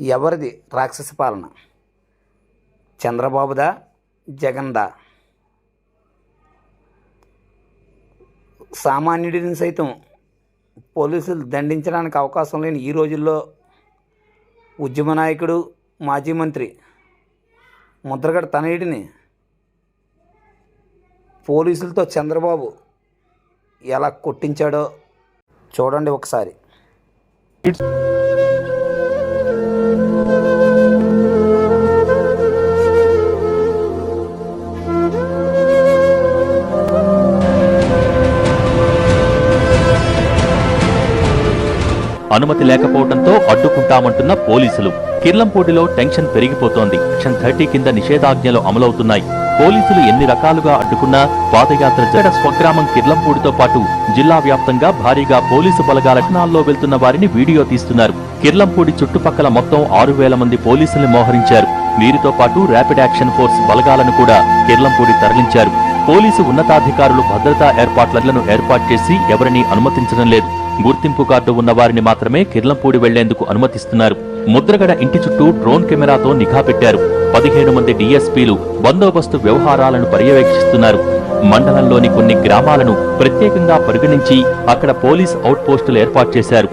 ఎవరిది రాక్షస పాలన? చంద్రబాబుదా, జగన్దా? సామాన్యుడిని సైతం పోలీసులు దండించడానికి అవకాశం లేని ఈ రోజుల్లో ఉద్యమ నాయకుడు, మాజీ మంత్రి ముద్రగడ తనయుడిని పోలీసులతో చంద్రబాబు ఎలా కొట్టించాడో చూడండి ఒకసారి. అనుమతి లేకపోవడంతో అడ్డుకుంటామంటున్న పోలీసులు. కిర్లంపూడిలో టెన్షన్ పెరిగిపోతోంది. సెక్షన్ 30 కింద నిషేధాజ్ఞలు అమలవుతున్నాయి. పోలీసులు ఎన్ని రకాలుగా అడ్డుకున్నా పాదయాత్ర స్వగ్రామం కిర్లంపూడితో పాటు జిల్లా వ్యాప్తంగా భారీగా పోలీసు బలగాల రక్షణాల్లో వెళ్తున్న వారిని వీడియో తీస్తున్నారు. కిర్లంపూడి చుట్టుపక్కల మొత్తం 6,000 మంది పోలీసుల్ని మోహరించారు. వీరితో పాటు ర్యాపిడ్ యాక్షన్ ఫోర్స్ బలగాలను కూడా కిర్లంపూడి తరలించారు. పోలీసు ఉన్నతాధికారులు భద్రతా ఏర్పాట్లను ఏర్పాటు చేసి ఎవరినీ అనుమతించడం లేదు. గుర్తింపు కార్డు ఉన్న వారిని మాత్రమే కిర్లంపూడి వెళ్లేందుకు అనుమతిస్తున్నారు. ముద్రగడ ఇంటి చుట్టూ డ్రోన్ కెమెరాతో నిఘా పెట్టారు. 15 మంది డీఎస్పీలు బందోబస్తు వ్యవహారాలను పర్యవేక్షిస్తున్నారు. మండలంలోని కొన్ని గ్రామాలను ప్రత్యేకంగా పరిగణించి అక్కడ పోలీస్ అవుట్ పోస్టులు ఏర్పాటు చేశారు.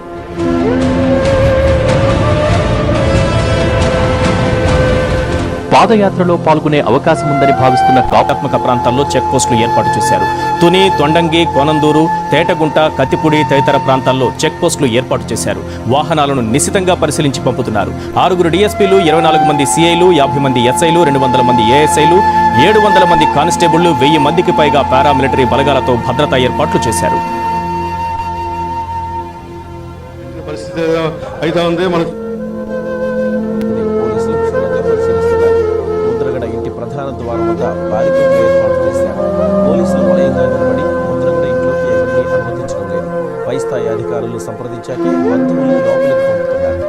పాదయాత్రలో పాల్గొనే అవకాశం ఉందని భావిస్తున్న కాపాత్మక ప్రాంతాల్లో చెక్ పోస్టులు ఏర్పాటు చేశారు. తుని, తొండంగి, కోనందూరు, తేటగుంట, కత్తిపూడి తదితర ప్రాంతాల్లో చెక్ పోస్టులు ఏర్పాటు చేశారు. వాహనాలను నిశితంగా పరిశీలించి పంపుతున్నారు. 6 డీఎస్పీలు, 24 మంది సీఐలు, 50 మంది ఎస్ఐలు, 200 మంది ఏఎస్ఐలు, 700 మంది కానిస్టేబుళ్లు, 1000 మందికి పైగా పారామిలిటరీ బలగాలతో భద్రతా ఏర్పాట్లు చేశారు. ప్రధాన ద్వారం వద్ద బారికేడ్లు ఏర్పాటు చేశారు. పోలీసులు వలయంగా నిలబడి ముద్రగడ ఇంట్లోకి ఎవరిని అనుమతించడం లేదు. పై స్థాయి అధికారులు సంప్రదించాకే బంధువులు లోపలికి పంపుతున్నారు.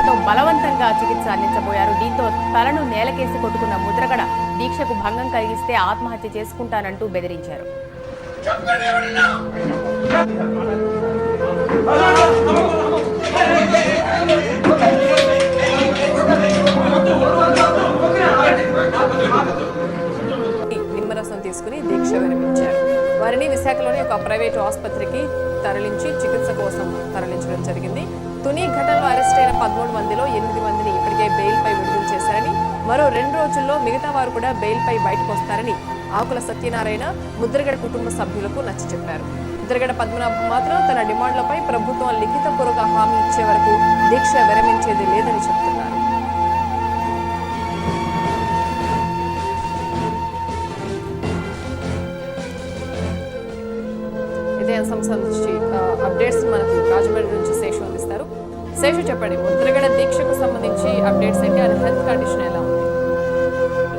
దాంతో బలవంతంగా చికిత్స అందించబోయారు. దీంతో తలను నేలకేసి కొట్టుకున్న ముద్రగడ దీక్షకు భంగం కలిగిస్తే ఆత్మహత్య చేసుకుంటానంటూ బెదిరించారు. నిమ్మరసం తీసుకుని దీక్ష విరమించారు. వారిని విశాఖలోని ఒక ప్రైవేటు ఆసుపత్రికి తరలించి చికిత్స కోసం తరలించడం జరిగింది. తుని ఘటనలో అరెస్ట్ అయిన 13 మందిలో 8 మందిని ఇప్పటికే బెయిల్పై విడుదల చేశారని, మరో 2 రోజుల్లో మిగతా వారు కూడా బెయిల్పై బయటకు వస్తారని ఆకుల సత్యనారాయణ ముద్రగడ కుటుంబ సభ్యులకు నచ్చ చెప్పారు. ముద్రగడ పద్మనాభం మాత్రం తన డిమాండ్లపై ప్రభుత్వం లిఖితపూర్వక హామీ ఇచ్చే వరకు దీక్ష విరమించేది లేదని చెబుతున్నారు. ఇదే అంశం సంబంధించి అప్డేట్స్ మనకు రాజమండ్రి నుంచి శేషు అందిస్తారు. శేషు, చెప్పండి, ముద్రగడ దీక్షకు సంబంధించి అప్డేట్స్ ఏంటి? ఆయన హెల్త్ కండిషన్ ఎలా ఉంది?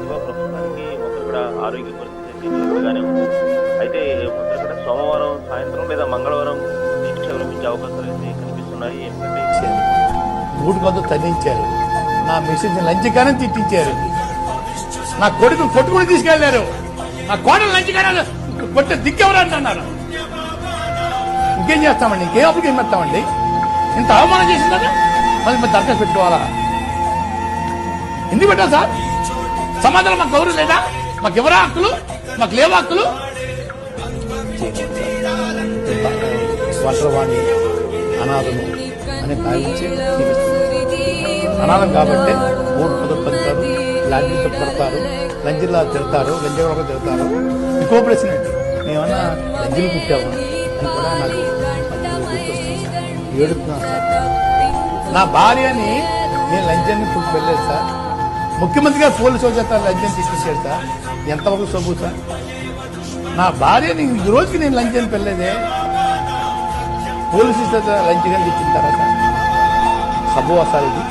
ప్రస్తుతానికి ముద్రగడ ఆరోగ్య పరిస్థితి నిలబడగానే ఉంది. అయితే ముద్రగడ సోమవారం సాయంత్రం లేదా మంగళవారం దీక్ష విరమించే అవకాశాలు అయితే కనిపిస్తున్నాయి. ఏంటంటే 3 మంది తన్నించారు, నా మెసేజ్ లంచగానే తిట్టించారు, నా కొడుకు కొట్టుకుని తీసుకెళ్లారు, నా కోడలు లంచగానే కొట్టే దిక్కెవరు అంటున్నారు. ఇంకేం చేస్తామండి? ఇంకేం అప్పుడు ఏం పెడతామండి? ఇంత అవమానం చేసిందా మళ్ళీ మేము దరఖాస్తు పెట్టుకోవాలా? ఎందుకు పెట్టాలి సార్? సమాధానం మాకు ఎవరు లేదా? మాకు ఎవరా హక్కులు? మాకు లేవా హక్కులు? వంటరవాణి అనాథము అని భావించి అనాథం కాబట్టి 3 పదవులు పడతారు, లాంఛీతో పడతారు, లంజీలా తిడతారు, లంజగా తిడతారు. ఇంకో ప్రశ్న అండి, మేమన్నా లంజీలు పుట్టాము అని కూడా నాకు ఏడుతున్నాను సార్. నా భార్యని నేను లంచాన్ని పుట్టి వెళ్ళలేదు సార్. ముఖ్యమంత్రి గారు పోలీసు చేత లంచం తీసుకొచ్చాడు సార్. ఎంతవరకు సొమ్ము సార్? నా భార్యని ఈ రోజుకి నేను లంచాన్ని వెళ్ళలేదే. పోలీసు చేత లంచం ఇచ్చిన తర్వాత సబ్బు వస్తారు ఇది.